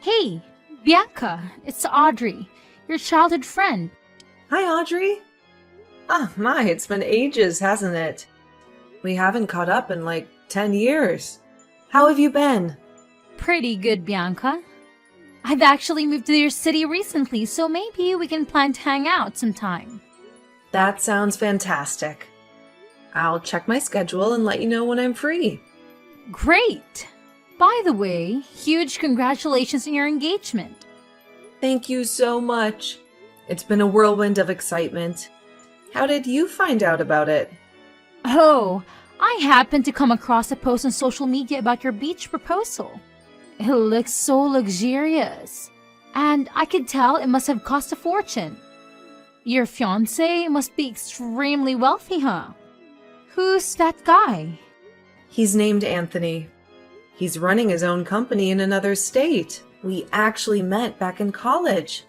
Hey, Bianca, it's Audrey, your childhood friend. Hi, Audrey. Oh my, it's been ages, hasn't it? We haven't caught up in like 10 years. How have you been? Pretty good, Bianca. I've actually moved to your city recently, so maybe we can plan to hang out sometime. That sounds fantastic. I'll check my schedule and let you know when I'm free. Great! By the way, huge congratulations on your engagement. Thank you so much. It's been a whirlwind of excitement. How did you find out about it? Oh, I happened to come across a post on social media about your beach proposal. It looks so luxurious, and I could tell it must have cost a fortune. Your fiancé must be extremely wealthy, huh? Who's that guy? He's named Anthony. He's running his own company in another state. We actually met back in college.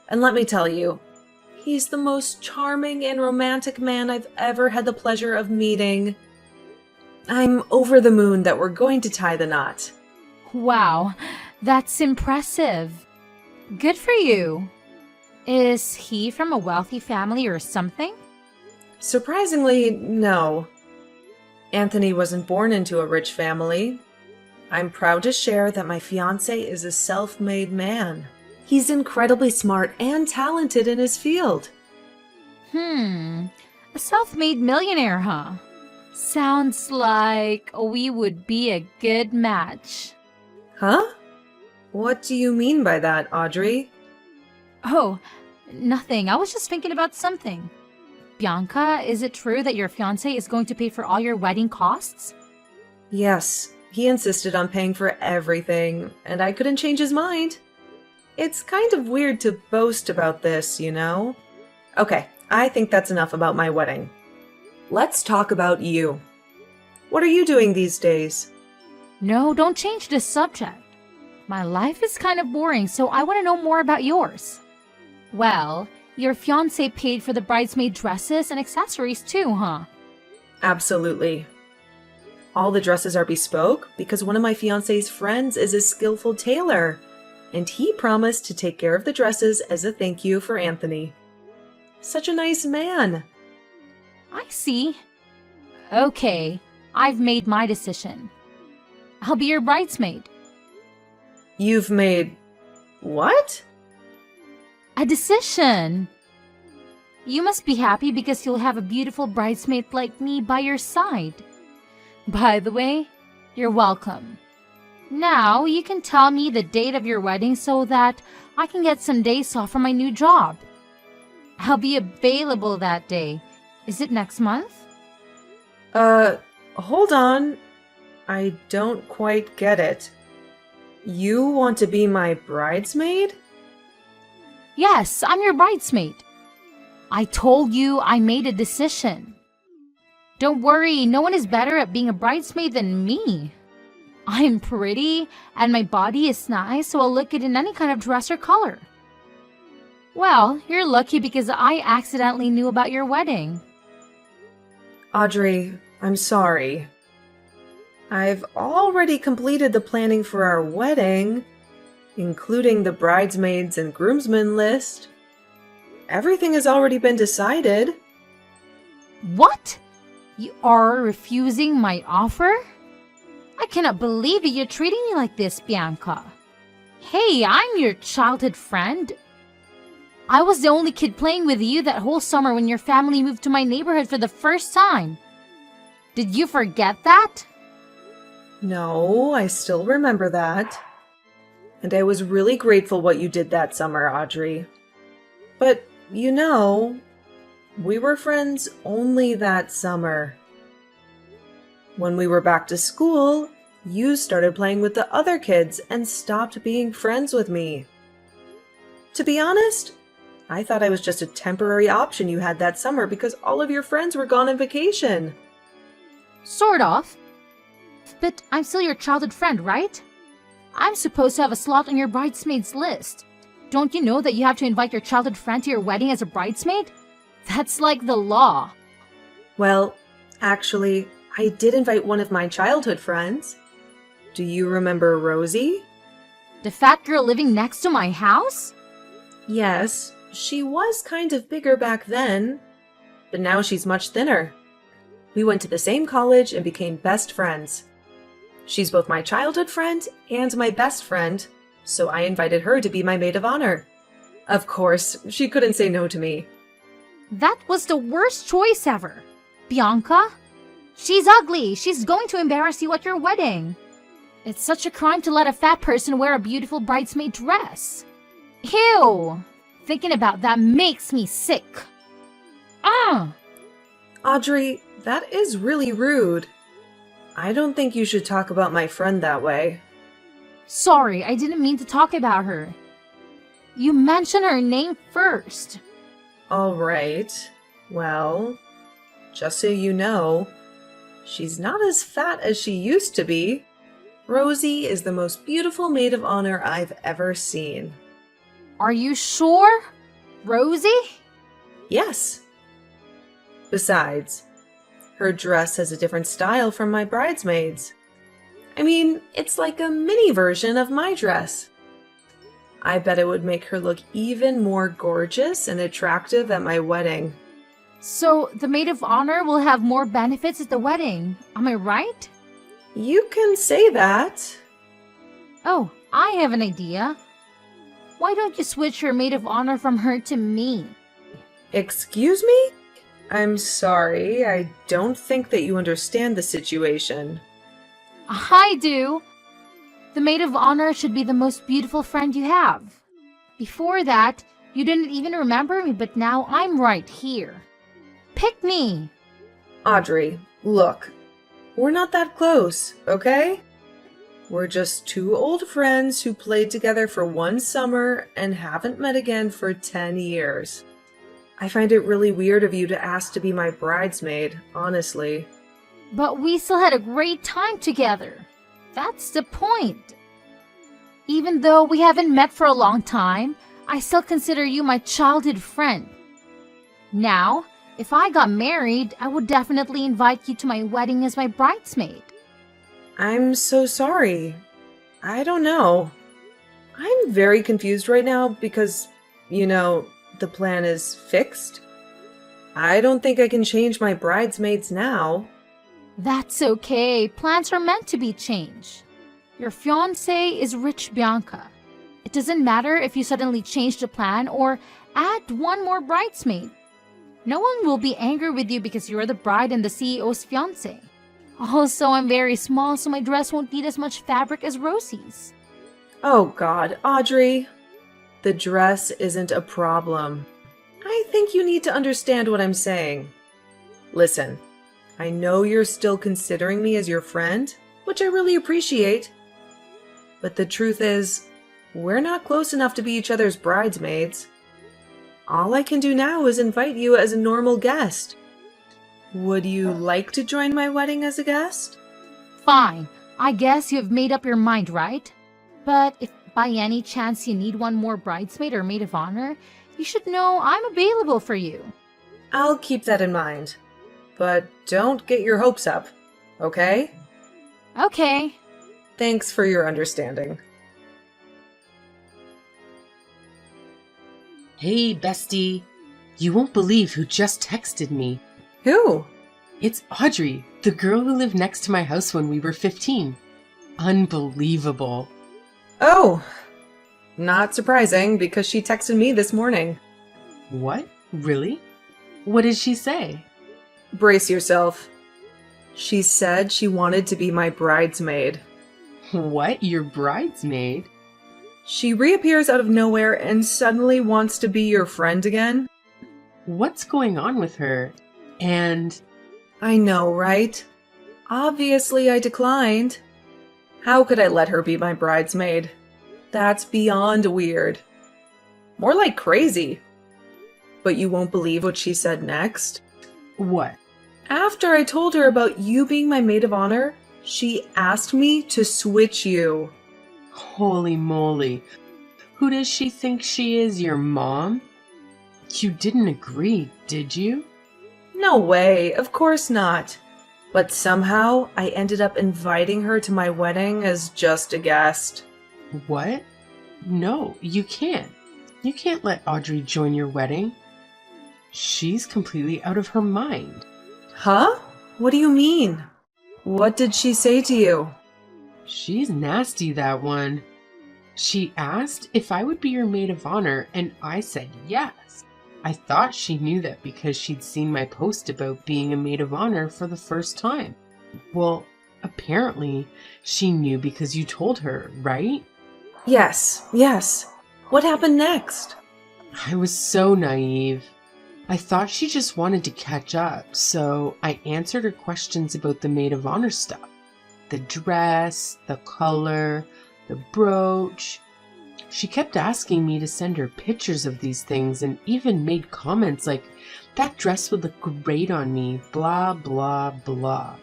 And let me tell you, he's the most charming and romantic man I've ever had the pleasure of meeting. I'm over the moon that we're going to tie the knot. Wow, that's impressive. Good for you. Is he from a wealthy family or something? Surprisingly, no. Anthony wasn't born into a rich family. I'm proud to share that my fiancé is a self-made man. He's incredibly smart and talented in his field. A self-made millionaire, huh? Sounds like we would be a good match. Huh? What do you mean by that, Audrey? Oh, nothing. I was just thinking about something. Bianca, is it true that your fiancé is going to pay for all your wedding costs? Yes, he insisted on paying for everything, and I couldn't change his mind. It's kind of weird to boast about this, you know? Okay, I think that's enough about my wedding. Let's talk about you. What are you doing these days? No, don't change the subject. My life is kind of boring, so I want to know more about yours. Well, your fiancé paid for the bridesmaid dresses and accessories too, huh? Absolutely. All the dresses are bespoke because one of my fiancé's friends is a skillful tailor, and he promised to take care of the dresses as a thank you for Anthony. Such a nice man. I see. Okay, I've made my decision. I'll be your bridesmaid. You've made... what? A decision. You must be happy because you'll have a beautiful bridesmaid like me by your side. By the way, you're welcome. Now you can tell me the date of your wedding so that I can get some days off from my new job. I'll be available that day. Is it next month? Hold on. I don't quite get it. You want to be my bridesmaid? Yes, I'm your bridesmaid. I told you I made a decision. Don't worry, no one is better at being a bridesmaid than me. I'm pretty, and my body is nice, so I'll look good in any kind of dress or color. Well, you're lucky because I accidentally knew about your wedding. Audrey, I'm sorry. I've already completed the planning for our wedding, including the bridesmaids and groomsmen list. Everything has already been decided. What? You are refusing my offer? I cannot believe that you're treating me like this, Bianca. Hey, I'm your childhood friend. I was the only kid playing with you that whole summer when your family moved to my neighborhood for the first time. Did you forget that? No, I still remember that. And I was really grateful what you did that summer, Audrey. But, you know, we were friends only that summer. When we were back to school, you started playing with the other kids and stopped being friends with me. To be honest, I thought I was just a temporary option you had that summer because all of your friends were gone on vacation. Sort of. But I'm still your childhood friend, right? I'm supposed to have a slot on your bridesmaids list. Don't you know that you have to invite your childhood friend to your wedding as a bridesmaid? That's like the law. Well, actually, I did invite one of my childhood friends. Do you remember Rosie? The fat girl living next to my house? Yes, she was kind of bigger back then, but now she's much thinner. We went to the same college and became best friends. She's both my childhood friend and my best friend, so I invited her to be my maid of honor. Of course, she couldn't say no to me. That was the worst choice ever. Bianca? She's ugly. She's going to embarrass you at your wedding. It's such a crime to let a fat person wear a beautiful bridesmaid dress. Ew! Thinking about that makes me sick. Audrey, that is really rude. I don't think you should talk about my friend that way. Sorry, I didn't mean to talk about her. You mentioned her name first. All right. Well, just so you know, she's not as fat as she used to be. Rosie is the most beautiful maid of honor I've ever seen. Are you sure? Rosie? Yes. Besides, her dress has a different style from my bridesmaids. I mean, it's like a mini version of my dress. I bet it would make her look even more gorgeous and attractive at my wedding. So the maid of honor will have more benefits at the wedding. Am I right? You can say that. Oh, I have an idea. Why don't you switch your maid of honor from her to me? Excuse me? I'm sorry, I don't think that you understand the situation. I do. The maid of honor should be the most beautiful friend you have. Before that, you didn't even remember me, but now I'm right here. Pick me. Audrey, look, we're not that close, okay? We're just two old friends who played together for one summer and haven't met again for 10 years. I find it really weird of you to ask to be my bridesmaid, honestly. But we still had a great time together. That's the point. Even though we haven't met for a long time, I still consider you my childhood friend. Now, if I got married, I would definitely invite you to my wedding as my bridesmaid. I'm so sorry. I don't know. I'm very confused right now because, the plan is fixed. I don't think I can change my bridesmaids now. That's okay. Plans are meant to be changed. Your fiancé is rich, Bianca. It doesn't matter if you suddenly change the plan or add one more bridesmaid. No one will be angry with you because you're the bride and the CEO's fiancé. Also, I'm very small, so my dress won't need as much fabric as Rosie's. Oh God, Audrey. The dress isn't a problem. I think you need to understand what I'm saying. Listen, I know you're still considering me as your friend, which I really appreciate. But the truth is, we're not close enough to be each other's bridesmaids. All I can do now is invite you as a normal guest. Would you like to join my wedding as a guest? Fine. I guess you've made up your mind, right? But if by any chance you need one more bridesmaid or maid of honor, you should know I'm available for you. I'll keep that in mind. But don't get your hopes up, okay? Okay. Thanks for your understanding. Hey, bestie. You won't believe who just texted me. Who? It's Audrey, the girl who lived next to my house when we were 15. Unbelievable. Oh, not surprising because she texted me this morning. What? Really? What did she say? Brace yourself. She said she wanted to be my bridesmaid. What? Your bridesmaid? She reappears out of nowhere and suddenly wants to be your friend again. What's going on with her? And... I know, right? Obviously I declined. How could I let her be my bridesmaid? That's beyond weird. More like crazy. But you won't believe what she said next. What? After I told her about you being my maid of honor, she asked me to switch you. Holy moly. Who does she think she is, your mom? You didn't agree, did you? No way, of course not. But somehow I ended up inviting her to my wedding as just a guest. What? No, you can't. You can't let Audrey join your wedding. She's completely out of her mind. Huh? What do you mean? What did she say to you? She's nasty, that one. She asked if I would be your maid of honor, and I said yes. I thought she knew that because she'd seen my post about being a maid of honor for the first time. Well, apparently she knew because you told her, right? Yes. What happened next? I was so naive. I thought she just wanted to catch up, so I answered her questions about the maid of honor stuff. The dress, the color, the brooch. She kept asking me to send her pictures of these things and even made comments like, that dress would look great on me, blah, blah, blah.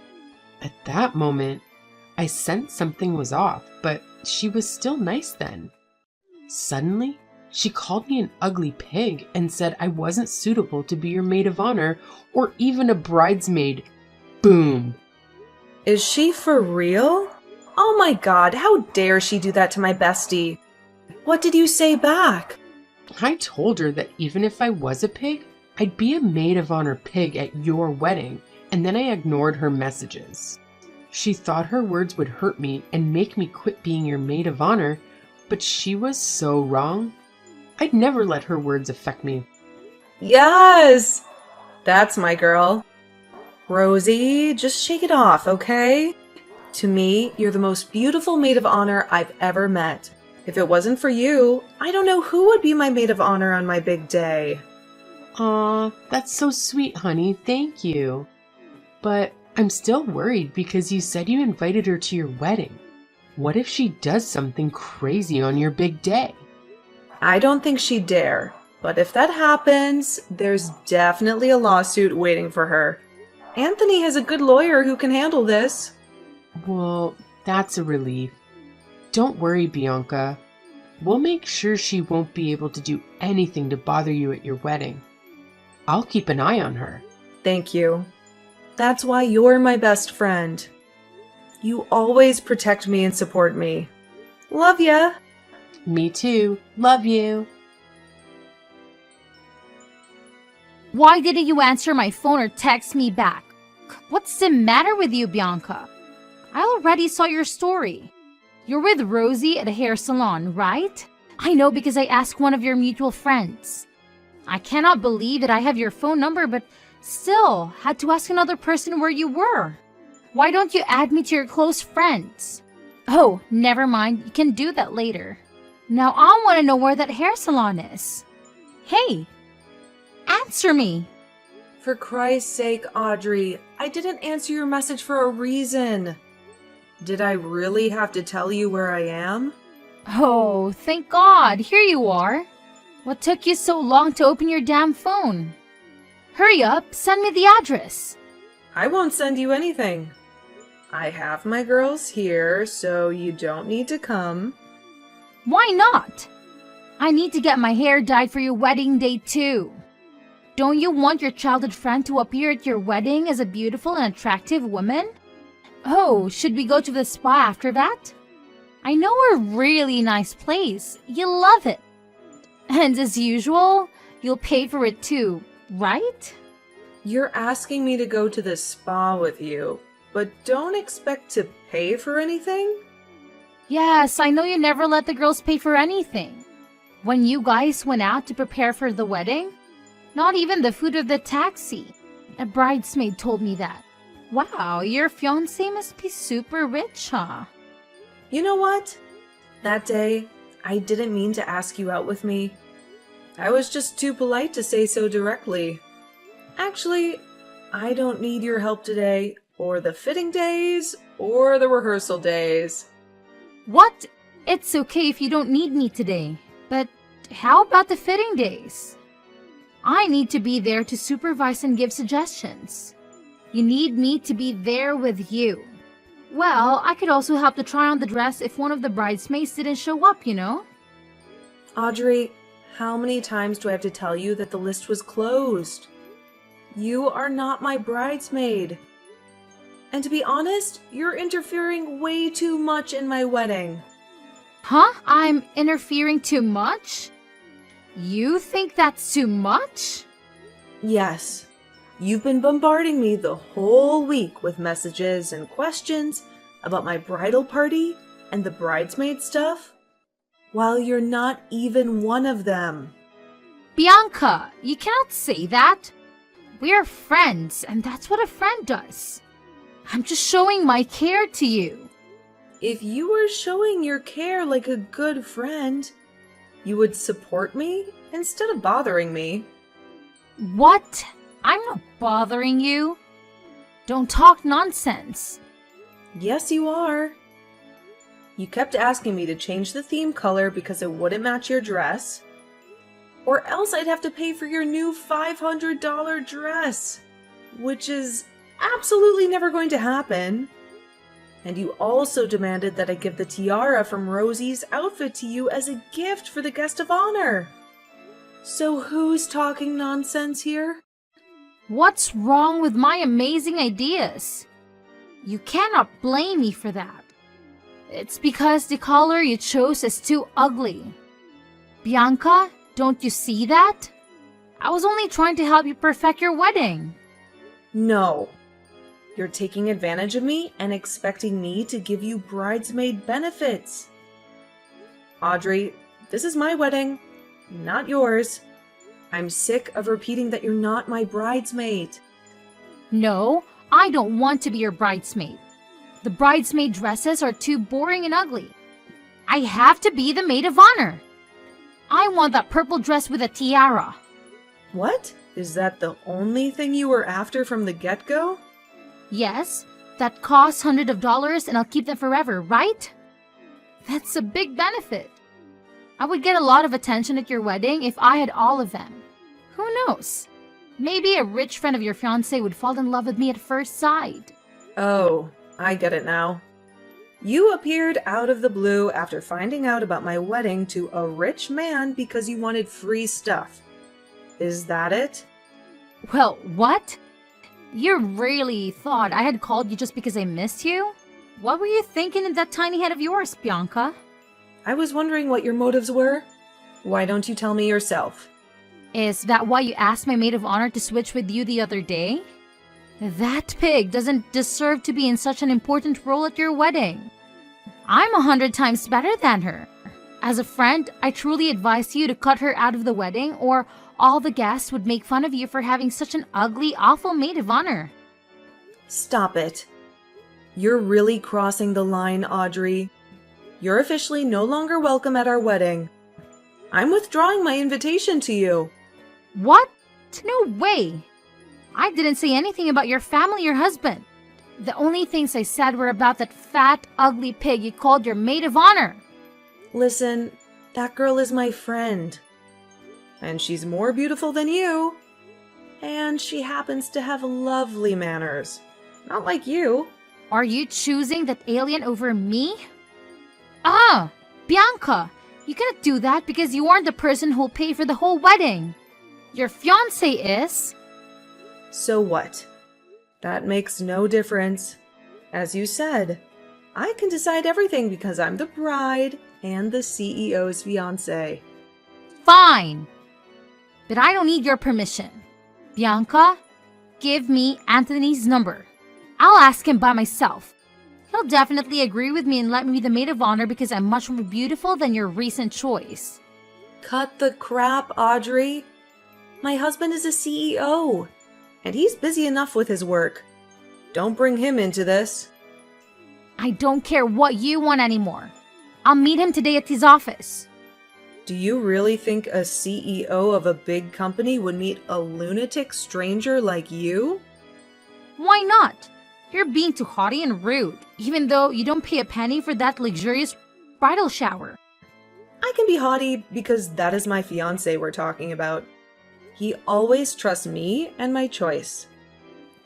At that moment, I sensed something was off, but she was still nice then. Suddenly, she called me an ugly pig and said I wasn't suitable to be your maid of honor or even a bridesmaid. Boom. Is she for real? Oh my god, how dare she do that to my bestie? What did you say back? I told her that even if I was a pig, I'd be a maid of honor pig at your wedding, and then I ignored her messages. She thought her words would hurt me and make me quit being your maid of honor, but she was so wrong. I'd never let her words affect me. Yes! That's my girl. Rosie, just shake it off, okay? To me, you're the most beautiful maid of honor I've ever met. If it wasn't for you, I don't know who would be my maid of honor on my big day. Aw, that's so sweet, honey. Thank you. But I'm still worried because you said you invited her to your wedding. What if she does something crazy on your big day? I don't think she'd dare, but if that happens, there's definitely a lawsuit waiting for her. Anthony has a good lawyer who can handle this. Well, that's a relief. Don't worry, Bianca. We'll make sure she won't be able to do anything to bother you at your wedding. I'll keep an eye on her. Thank you. That's why you're my best friend. You always protect me and support me. Love ya! Me too. Love you. Why didn't you answer my phone or text me back? What's the matter with you, Bianca? I already saw your story. You're with Rosie at a hair salon, right? I know because I asked one of your mutual friends. I cannot believe that I have your phone number, but still had to ask another person where you were. Why don't you add me to your close friends? Oh, never mind. You can do that later. Now I want to know where that hair salon is. Hey, answer me. For Christ's sake, Audrey, I didn't answer your message for a reason. Did I really have to tell you where I am? Oh, thank God. Here you are. What took you so long to open your damn phone? Hurry up, send me the address. I won't send you anything. I have my girls here, so you don't need to come. Why not? I need to get my hair dyed for your wedding day too. Don't you want your childhood friend to appear at your wedding as a beautiful and attractive woman? Oh, should we go to the spa after that? I know a really nice place. You'll love it. And as usual, you'll pay for it too, right? You're asking me to go to the spa with you, but don't expect to pay for anything? Yes, I know you never let the girls pay for anything. When you guys went out to prepare for the wedding, not even the food or the taxi. A bridesmaid told me that. Wow, your fiancé must be super rich, huh? You know what? That day, I didn't mean to ask you out with me. I was just too polite to say so directly. Actually, I don't need your help today, or the fitting days, or the rehearsal days. What? It's okay if you don't need me today. But how about the fitting days? I need to be there to supervise and give suggestions. You need me to be there with you. Well, I could also help to try on the dress if one of the bridesmaids didn't show up, you know? Audrey, how many times do I have to tell you that the list was closed? You are not my bridesmaid. And to be honest, you're interfering way too much in my wedding. Huh? I'm interfering too much? You think that's too much? Yes. You've been bombarding me the whole week with messages and questions about my bridal party and the bridesmaid stuff, while you're not even one of them. Bianca, you cannot say that. We're friends, and that's what a friend does. I'm just showing my care to you. If you were showing your care like a good friend, you would support me instead of bothering me. What? I'm not bothering you. Don't talk nonsense. Yes, you are. You kept asking me to change the theme color because it wouldn't match your dress, or else I'd have to pay for your new $500 dress, which is absolutely never going to happen. And you also demanded that I give the tiara from Rosie's outfit to you as a gift for the guest of honor. So who's talking nonsense here? What's wrong with my amazing ideas? You cannot blame me for that. It's because the color you chose is too ugly. Bianca, don't you see that? I was only trying to help you perfect your wedding. No. You're taking advantage of me and expecting me to give you bridesmaid benefits. Audrey, this is my wedding, not yours. I'm sick of repeating that you're not my bridesmaid. No, I don't want to be your bridesmaid. The bridesmaid dresses are too boring and ugly. I have to be the maid of honor. I want that purple dress with a tiara. What? Is that the only thing you were after from the get-go? Yes, that costs hundreds of dollars and I'll keep them forever, right? That's a big benefit. I would get a lot of attention at your wedding if I had all of them. Who knows? Maybe a rich friend of your fiancé would fall in love with me at first sight. Oh, I get it now. You appeared out of the blue after finding out about my wedding to a rich man because you wanted free stuff. Is that it? Well, what? You really thought I had called you just because I missed you? What were you thinking in that tiny head of yours, Bianca? I was wondering what your motives were. Why don't you tell me yourself? Is that why you asked my maid of honor to switch with you the other day? That pig doesn't deserve to be in such an important role at your wedding. I'm 100 times better than her. As a friend, I truly advise you to cut her out of the wedding, or all the guests would make fun of you for having such an ugly, awful maid of honor. Stop it. You're really crossing the line, Audrey. You're officially no longer welcome at our wedding. I'm withdrawing my invitation to you. What? No way! I didn't say anything about your family or husband. The only things I said were about that fat, ugly pig you called your maid of honor. Listen, that girl is my friend. And she's more beautiful than you. And she happens to have lovely manners. Not like you. Are you choosing that alien over me? Ah, Bianca, you cannot do that because you aren't the person who'll pay for the whole wedding. Your fiancé is. So what? That makes no difference. As you said, I can decide everything because I'm the bride and the CEO's fiancé. Fine. But I don't need your permission. Bianca, give me Anthony's number. I'll ask him by myself. He'll definitely agree with me and let me be the maid of honor because I'm much more beautiful than your recent choice. Cut the crap, Audrey. My husband is a CEO, and he's busy enough with his work. Don't bring him into this. I don't care what you want anymore. I'll meet him today at his office. Do you really think a CEO of a big company would meet a lunatic stranger like you? Why not? You're being too haughty and rude, even though you don't pay a penny for that luxurious bridal shower. I can be haughty because that is my fiancé we're talking about. He always trusts me and my choice.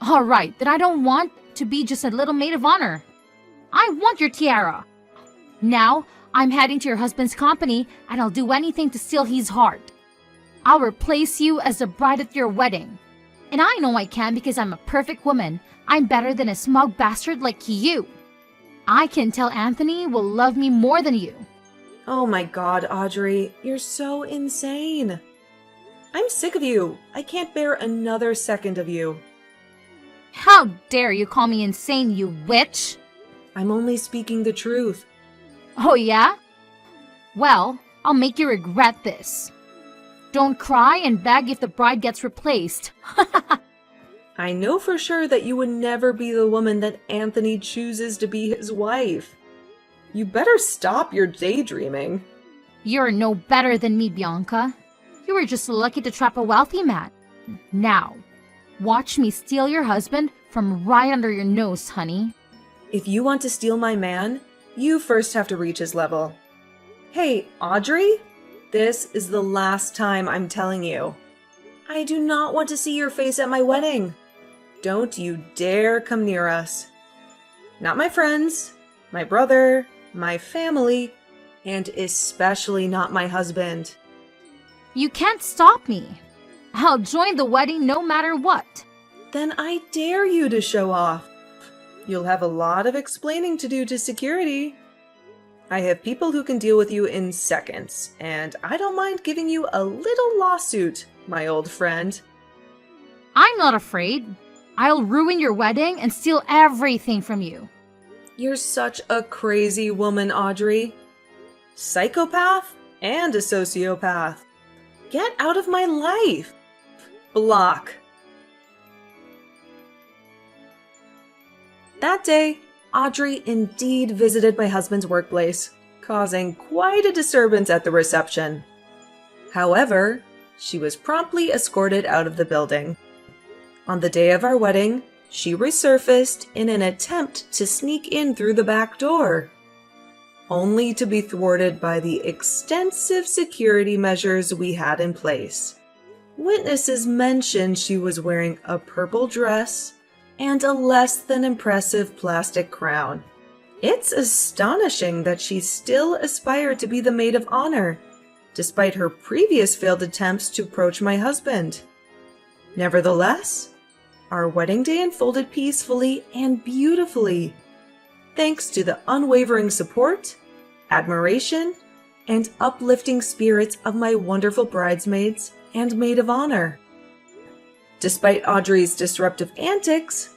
All right, then I don't want to be just a little maid of honor. I want your tiara. Now, I'm heading to your husband's company and I'll do anything to steal his heart. I'll replace you as the bride at your wedding. And I know I can because I'm a perfect woman. I'm better than a smug bastard like you. I can tell Anthony will love me more than you. Oh my god, Audrey, you're so insane. I'm sick of you. I can't bear another second of you. How dare you call me insane, you witch? I'm only speaking the truth. Oh yeah? Well, I'll make you regret this. Don't cry and beg if the bride gets replaced. I know for sure that you would never be the woman that Anthony chooses to be his wife. You better stop your daydreaming. You're no better than me, Bianca. You were just lucky to trap a wealthy man. Now, watch me steal your husband from right under your nose, honey. If you want to steal my man, you first have to reach his level. Hey, Audrey? This is the last time I'm telling you. I do not want to see your face at my wedding. Don't you dare come near us. Not my friends, my brother, my family, and especially not my husband. You can't stop me. I'll join the wedding no matter what. Then I dare you to show off. You'll have a lot of explaining to do to security. I have people who can deal with you in seconds, and I don't mind giving you a little lawsuit, my old friend. I'm not afraid. I'll ruin your wedding and steal everything from you. You're such a crazy woman, Audrey. Psychopath and a sociopath. Get out of my life. Block. That day, Audrey indeed visited my husband's workplace, causing quite a disturbance at the reception. However, she was promptly escorted out of the building. On the day of our wedding, she resurfaced in an attempt to sneak in through the back door, only to be thwarted by the extensive security measures we had in place. Witnesses mentioned she was wearing a purple dress and a less than impressive plastic crown. It's astonishing that she still aspired to be the maid of honor, despite her previous failed attempts to approach my husband. Nevertheless, our wedding day unfolded peacefully and beautifully, thanks to the unwavering support, admiration, and uplifting spirits of my wonderful bridesmaids and maid of honor. Despite Audrey's disruptive antics,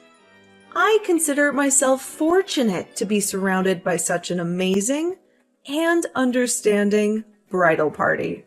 I consider myself fortunate to be surrounded by such an amazing and understanding bridal party.